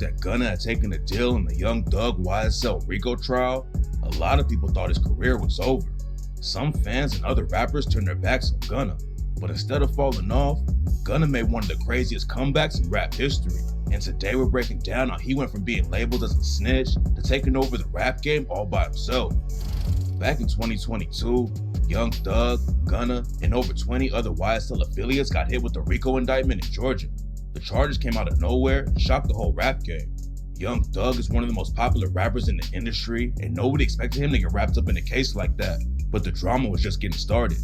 that Gunna had taken a deal in the Young Thug YSL Rico trial, a lot of people thought his career was over. Some fans and other rappers turned their backs on Gunna, but instead of falling off, Gunna made one of the craziest comebacks in rap history. And today we're breaking down how he went from being labeled as a snitch to taking over the rap game all by himself. Back in 2022, Young Thug, Gunna, and over 20 other YSL affiliates got hit with a RICO indictment in Georgia. The charges came out of nowhere and shocked the whole rap game. Young Thug is one of the most popular rappers in the industry, and nobody expected him to get wrapped up in a case like that. But the drama was just getting started.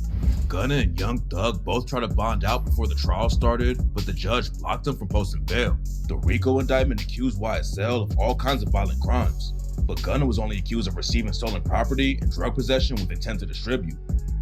Gunna and Young Thug both tried to bond out before the trial started, but the judge blocked them from posting bail. The RICO indictment accused YSL of all kinds of violent crimes, but Gunna was only accused of receiving stolen property and drug possession with intent to distribute.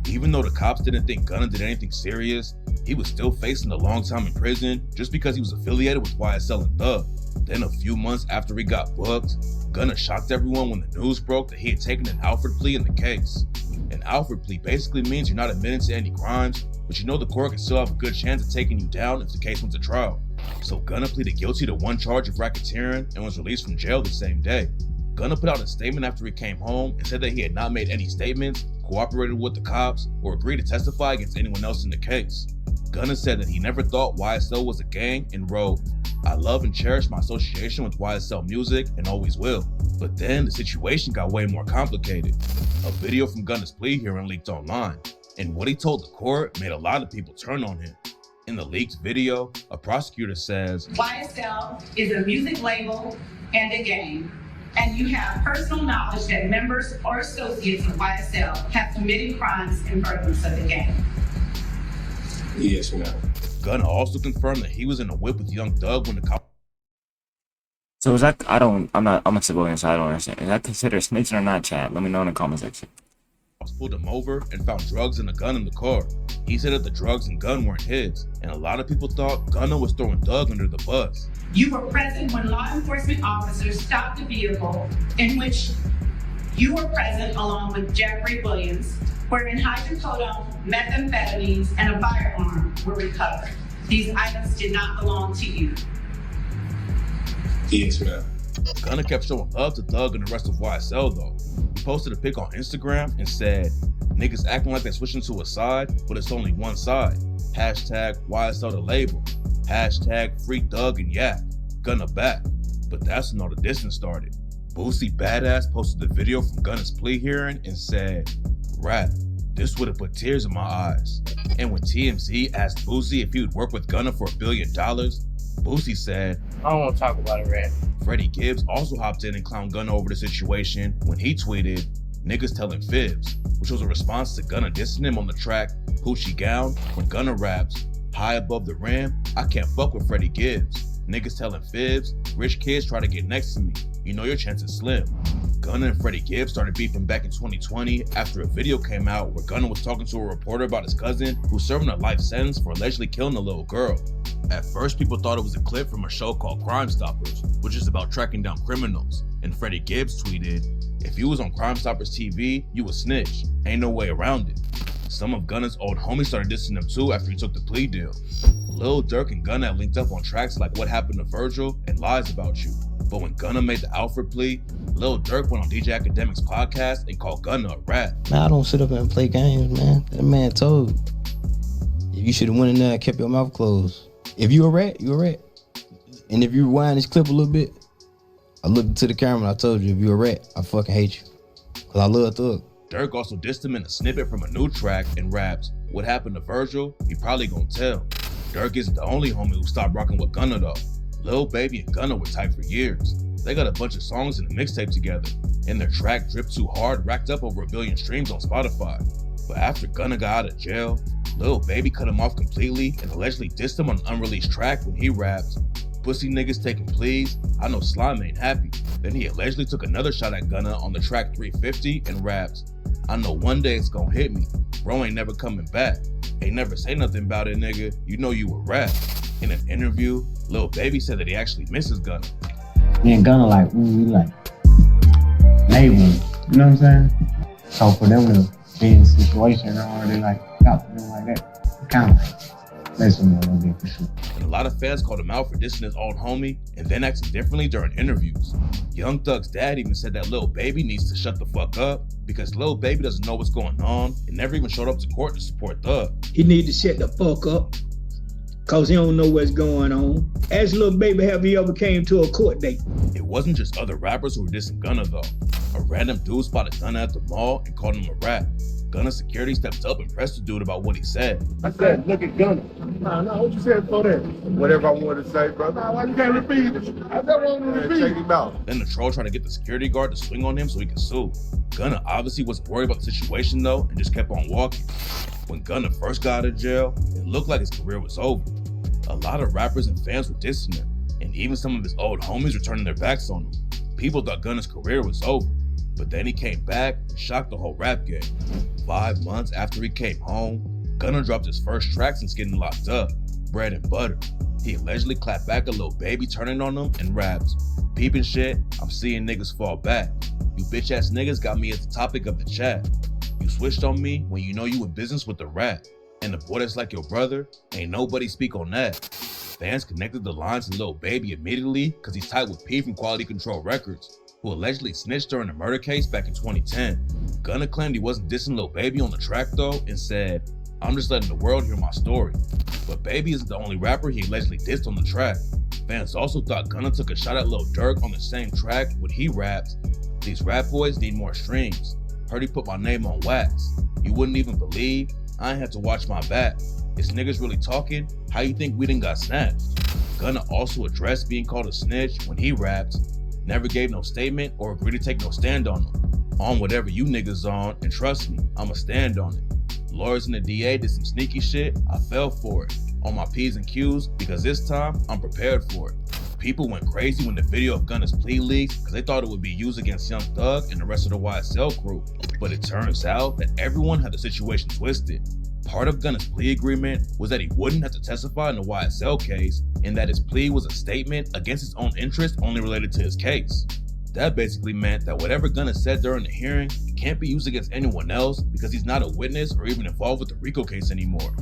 Even though the cops didn't think Gunna did anything serious, he was still facing a long time in prison just because he was affiliated with YSL and Thug. Then a few months after he got booked, Gunna shocked everyone when the news broke that he had taken an Alfred plea in the case. An Alfred plea basically means you're not admitting to any crimes, but you know the court can still have a good chance of taking you down if the case went to trial. So Gunna pleaded guilty to one charge of racketeering and was released from jail the same day. Gunna put out a statement after he came home and said that he had not made any statements, cooperated with the cops, or agreed to testify against anyone else in the case. Gunna said that he never thought YSL was a gang and wrote, "I love and cherish my association with YSL music and always will." But then the situation got way more complicated. A video from Gunna's plea hearing leaked online, and what he told the court made a lot of people turn on him. In the leaked video, a prosecutor says, YSL is a music label and a gang, and you have personal knowledge that members or associates of YSL have committed crimes in furtherance of the gang. Yes, ma'am. Gunna also confirmed that he was in a whip with Young Thug when the cops. So is that, I'm a civilian, so I don't understand. Is that considered snitching or not, chat? Let me know in the comment section. Pulled him over and found drugs and a gun in the car. He said that the drugs and gun weren't his, and a lot of people thought Gunna was throwing Thug under the bus. You were present when law enforcement officers stopped the vehicle in which you were present along with Jeffrey Williams, wherein hydrocodone, methamphetamines, and a firearm were recovered. These items did not belong to you. Yes, ma'am. Gunna kept showing love to Thug and the rest of YSL though. He posted a pic on Instagram and said, "Niggas acting like they're switching to a side, but it's only one side. Hashtag YSL the label. Hashtag free Thug and Yak. Gunna back." But that's when all the distance started. Boosie Badass posted a video from Gunna's plea hearing and said, "Rap, this would've put tears in my eyes." And when TMZ asked Boosie if he would work with Gunna for $1 billion, Boosie said, "I don't want to talk about it, Rap." Freddie Gibbs also hopped in and clowned Gunna over the situation when he tweeted, "Niggas telling fibs," which was a response to Gunna dissing him on the track Hoochie Gown when Gunna raps, "High above the rim, I can't fuck with Freddie Gibbs. Niggas telling fibs, rich kids try to get next to me. You know your chance is slim." Gunna and Freddie Gibbs started beefing back in 2020 after a video came out where Gunna was talking to a reporter about his cousin who's serving a life sentence for allegedly killing a little girl. At first, people thought it was a clip from a show called Crime Stoppers, which is about tracking down criminals. And Freddie Gibbs tweeted, "If you was on Crime Stoppers TV, you a snitch. Ain't no way around it." Some of Gunna's old homies started dissing him too after he took the plea deal. Lil Durk and Gunna had linked up on tracks like What Happened to Virgil and Lies About You. But when Gunna made the Alfred plea, Lil Durk went on DJ Academic's podcast and called Gunna a rat. Man, I don't sit up and play games, man. That man told you should have went in there and kept your mouth closed. If you a rat, you a rat. And if you rewind this clip a little bit, I looked into the camera and I told you, if you a rat, I fucking hate you. Cause I love Thug. Dirk also dissed him in a snippet from a new track and raps, "What happened to Virgil? He probably gonna tell." Dirk isn't the only homie who stopped rocking with Gunna though. Lil Baby and Gunna were tight for years. They got a bunch of songs in a mixtape together, and their track Drip Too Hard racked up over 1 billion streams on Spotify. But after Gunna got out of jail, Lil Baby cut him off completely and allegedly dissed him on an unreleased track when he raps, "Pussy niggas taking pleas, I know Slime ain't happy." Then he allegedly took another shot at Gunna on the track 350 and raps, "I know one day it's gonna hit me, bro ain't never coming back. Ain't never say nothing about it, nigga, you know you a rap." In an interview, Lil Baby said that he actually misses Gunna. Me and Gunna like, we like label, you know what I'm saying? So for them to be in a situation or they like stop them like that, it's kind of like Next one, I'll be for sure. And a lot of fans called him out for dissing his old homie and then acting differently during interviews. Young Thug's dad even said that Lil Baby needs to shut the fuck up because Lil Baby doesn't know what's going on and never even showed up to court to support Thug. He need to shut the fuck up because he don't know what's going on. Ask Lil Baby, have he ever came to a court date? It wasn't just other rappers who were dissing Gunna though. A random dude spotted Gunna at the mall and called him a rat. Gunna security stepped up and pressed the dude about what he said. I said, look at Gunna. Nah, what you said for that? Whatever I wanted to say, brother. Nah, why you can't repeat it? I never want to repeat it. Check him out. Then the troll tried to get the security guard to swing on him so he could sue. Gunna obviously wasn't worried about the situation though and just kept on walking. When Gunna first got out of jail, it looked like his career was over. A lot of rappers and fans were dissing him, and even some of his old homies were turning their backs on him. People thought Gunna's career was over. But then he came back and shocked the whole rap game. 5 months after he came home, Gunna dropped his first track since getting locked up, Bread and Butter. He allegedly clapped back a Lil Baby turning on him and raps, "Peeping shit, I'm seeing niggas fall back. You bitch ass niggas got me as the topic of the chat. You switched on me when you know you in business with the rat. And the boy that's like your brother, ain't nobody speak on that." Fans connected the lines to Lil Baby immediately because he's tied with P from Quality Control Records, who allegedly snitched during the murder case back in 2010. Gunna claimed he wasn't dissing Lil Baby on the track though and said, "I'm just letting the world hear my story." But Baby isn't the only rapper he allegedly dissed on the track. Fans also thought Gunna took a shot at Lil Durk on the same track when he raps, "These rap boys need more streams. Heard he put my name on wax. You wouldn't even believe, I ain't had to watch my back. Is niggas really talking? How you think we done got snatched?" Gunna also addressed being called a snitch when he raps, "Never gave no statement or agreed to take no stand on them. On whatever you niggas on, and trust me, I'ma stand on it. Lawyers and the DA did some sneaky shit, I fell for it. On my P's and Q's, because this time, I'm prepared for it." People went crazy when the video of Gunna's plea leaked because they thought it would be used against Young Thug and the rest of the YSL crew. But it turns out that everyone had the situation twisted. Part of Gunna's plea agreement was that he wouldn't have to testify in the YSL case and that his plea was a statement against his own interest only related to his case. That basically meant that whatever Gunna said during the hearing can't be used against anyone else because he's not a witness or even involved with the RICO case anymore.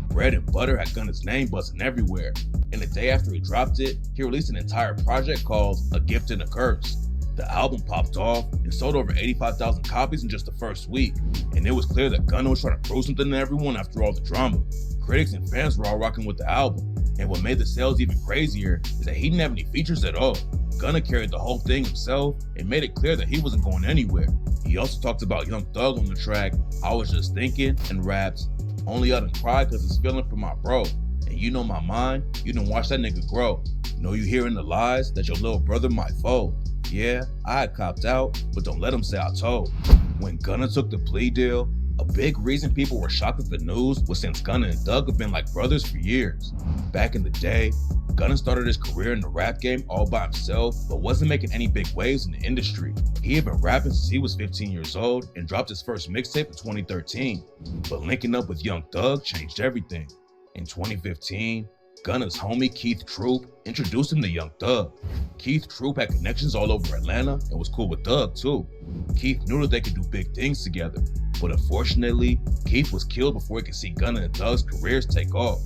Bread and Butter had Gunna's name buzzing everywhere, and the day after he dropped it, he released an entire project called A Gift and a Curse. The album popped off and sold over 85,000 copies in just the first week, and it was clear that Gunna was trying to prove something to everyone after all the drama. Critics and fans were all rocking with the album, and what made the sales even crazier is that he didn't have any features at all. Gunna carried the whole thing himself and made it clear that he wasn't going anywhere. He also talked about Young Thug on the track, "I Was Just Thinking," and raps, "Only I done cried cause it's feeling for my bro. And you know my mind, you done watch that nigga grow. Know you hearing the lies that your little brother might fold. Yeah, I had copped out, but don't let him say I told." When Gunna took the plea deal, a big reason people were shocked at the news was since Gunna and Thug have been like brothers for years. Back in the day, Gunna started his career in the rap game all by himself, but wasn't making any big waves in the industry. He had been rapping since he was 15 years old and dropped his first mixtape in 2013. But linking up with Young Thug changed everything. In 2015, Gunna's homie Keith Troop introduced him to Young Thug. Keith Troop had connections all over Atlanta and was cool with Thug too. Keith knew that they could do big things together, but unfortunately, Keith was killed before he could see Gunna and Thug's careers take off.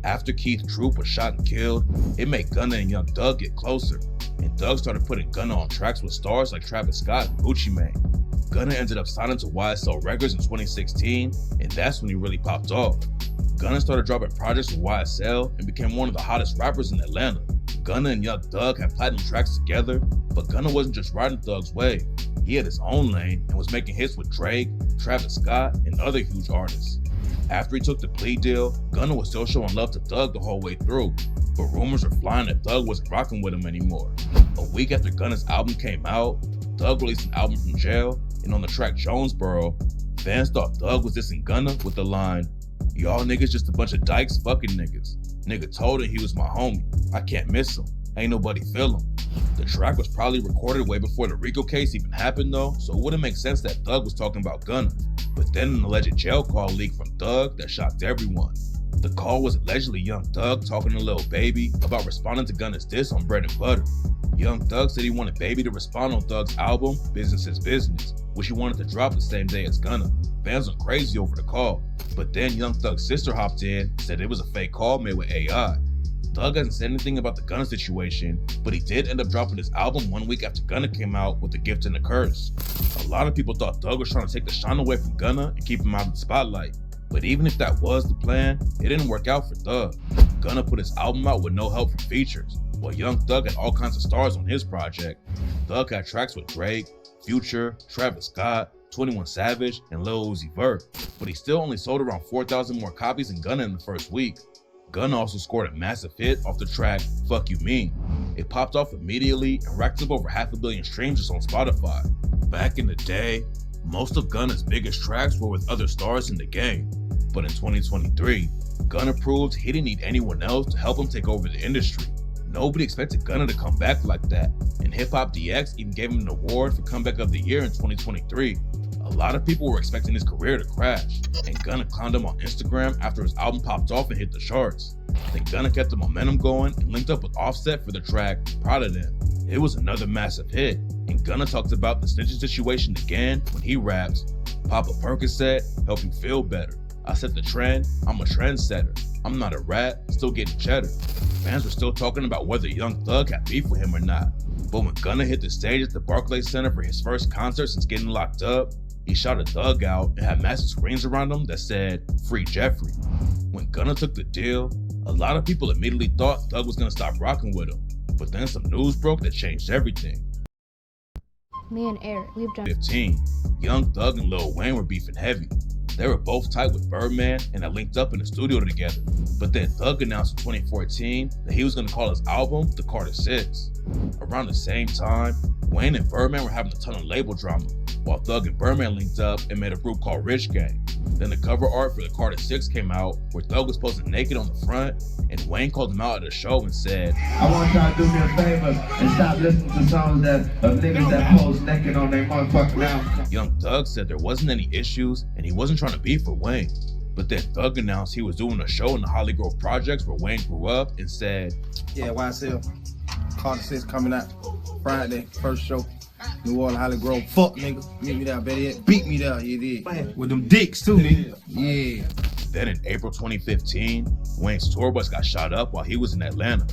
After Keith Troop was shot and killed, it made Gunna and Young Thug get closer, and Thug started putting Gunna on tracks with stars like Travis Scott and Gucci Mane. Gunna ended up signing to YSL Records in 2016, and that's when he really popped off. Gunna started dropping projects with YSL and became one of the hottest rappers in Atlanta. Gunna and Young Thug had platinum tracks together, but Gunna wasn't just riding Thug's wave. He had his own lane and was making hits with Drake, Travis Scott, and other huge artists. After he took the plea deal, Gunna was still showing love to Thug the whole way through, but rumors were flying that Thug wasn't rocking with him anymore. A week after Gunna's album came out, Thug released an album from jail, and on the track Jonesboro, fans thought Thug was dissing Gunna with the line, "Y'all niggas just a bunch of dykes fucking niggas. Nigga told him he was my homie. I can't miss him. Ain't nobody feel him." The track was probably recorded way before the RICO case even happened though, so it wouldn't make sense that Thug was talking about Gunna. But then an alleged jail call leaked from Thug that shocked everyone. The call was allegedly Young Thug talking to Lil Baby about responding to Gunna's diss on Bread and Butter. Young Thug said he wanted Baby to respond on Thug's album, Business is Business, which he wanted to drop the same day as Gunna. Fans went crazy over the call, but then Young Thug's sister hopped in, said it was a fake call made with AI. Thug hasn't said anything about the Gunna situation, but he did end up dropping his album 1 week after Gunna came out with The Gift and the Curse. A lot of people thought Thug was trying to take the shine away from Gunna and keep him out of the spotlight. But even if that was the plan, it didn't work out for Thug. Gunna put his album out with no help from features, while Young Thug had all kinds of stars on his project. Thug had tracks with Drake, Future, Travis Scott, 21 Savage, and Lil Uzi Vert, but he still only sold around 4,000 more copies than Gunna in the first week. Gunna also scored a massive hit off the track Fuck You Mean. It popped off immediately and racked up over 500 million streams just on Spotify. Back in the day, most of Gunna's biggest tracks were with other stars in the game, but in 2023, Gunna proved he didn't need anyone else to help him take over the industry. Nobody expected Gunna to come back like that, and Hip Hop DX even gave him an award for Comeback of the Year in 2023. A lot of people were expecting his career to crash, and Gunna clowned him on Instagram after his album popped off and hit the charts. Then Gunna kept the momentum going and linked up with Offset for the track Proud of Them. It was another massive hit, and Gunna talked about the snitching situation again when he raps, "Pop a Percocet, help you feel better. I set the trend, I'm a trendsetter. I'm not a rat, still getting cheddar." Fans were still talking about whether Young Thug had beef with him or not, but when Gunna hit the stage at the Barclays Center for his first concert since getting locked up, he shot a Thug out and had massive screens around him that said, "Free Jeffrey." When Gunna took the deal, a lot of people immediately thought Thug was gonna stop rocking with him, but then some news broke that changed everything. Me and Eric, we've done 15, Young Thug and Lil Wayne were beefing heavy. They were both tight with Birdman and had linked up in the studio together. But then Thug announced in 2014 that he was going to call his album The Carter 6. Around the same time, Wayne and Birdman were having a ton of label drama, while Thug and Birdman linked up and made a group called Ricch Gang. Then the cover art for The Carter 6 came out, where Thug was posing naked on the front, and Wayne called him out at a show and said, "I want y'all to do me a favor and stop listening to songs of niggas that pose naked on their motherfucking album." Young Thug said there wasn't any issues and he wasn't trying to beef with Wayne. But then Thug announced he was doing a show in the Holly Grove Projects where Wayne grew up and said, "Yeah, YSL, Carter 6 coming out Friday, first show. New Orleans, Holly Grove, fuck nigga. Meet me there, better beat me there, you did. With them dicks too, nigga. Yeah." Then in April 2015, Wayne's tour bus got shot up while he was in Atlanta.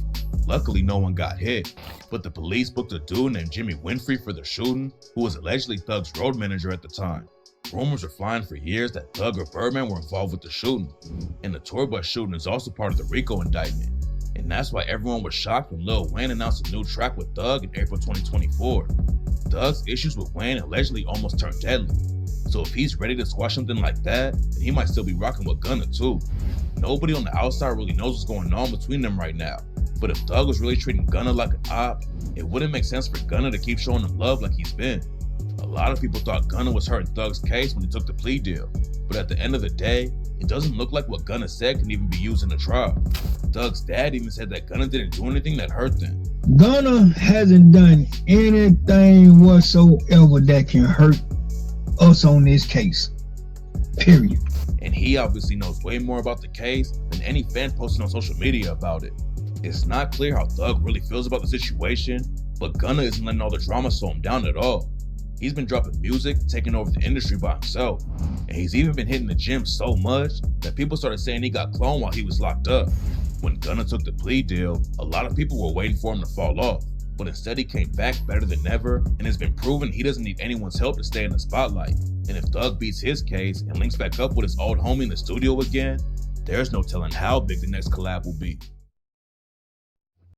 Luckily, no one got hit, but the police booked a dude named Jimmy Winfrey for the shooting, who was allegedly Thug's road manager at the time. Rumors were flying for years that Thug or Birdman were involved with the shooting, and the tour bus shooting is also part of the RICO indictment. And that's why everyone was shocked when Lil Wayne announced a new track with Thug in April 2024. Thug's issues with Wayne allegedly almost turned deadly, so if he's ready to squash something like that, then he might still be rocking with Gunna too. Nobody on the outside really knows what's going on between them right now, but if Thug was really treating Gunna like an op, it wouldn't make sense for Gunna to keep showing him love like he's been. A lot of people thought Gunna was hurting Thug's case when he took the plea deal, but at the end of the day, it doesn't look like what Gunna said can even be used in a trial. Thug's dad even said that Gunna didn't do anything that hurt them. Gunna hasn't done anything whatsoever that can hurt us on this case. Period. And he obviously knows way more about the case than any fan posting on social media about it. It's not clear how Thug really feels about the situation, but Gunna isn't letting all the drama slow him down at all. He's been dropping music, taking over the industry by himself, and he's even been hitting the gym so much that people started saying he got cloned while he was locked up. When Gunna took the plea deal, a lot of people were waiting for him to fall off, but instead he came back better than ever and has been proven he doesn't need anyone's help to stay in the spotlight. And if Thug beats his case and links back up with his old homie in the studio again, there's no telling how big the next collab will be.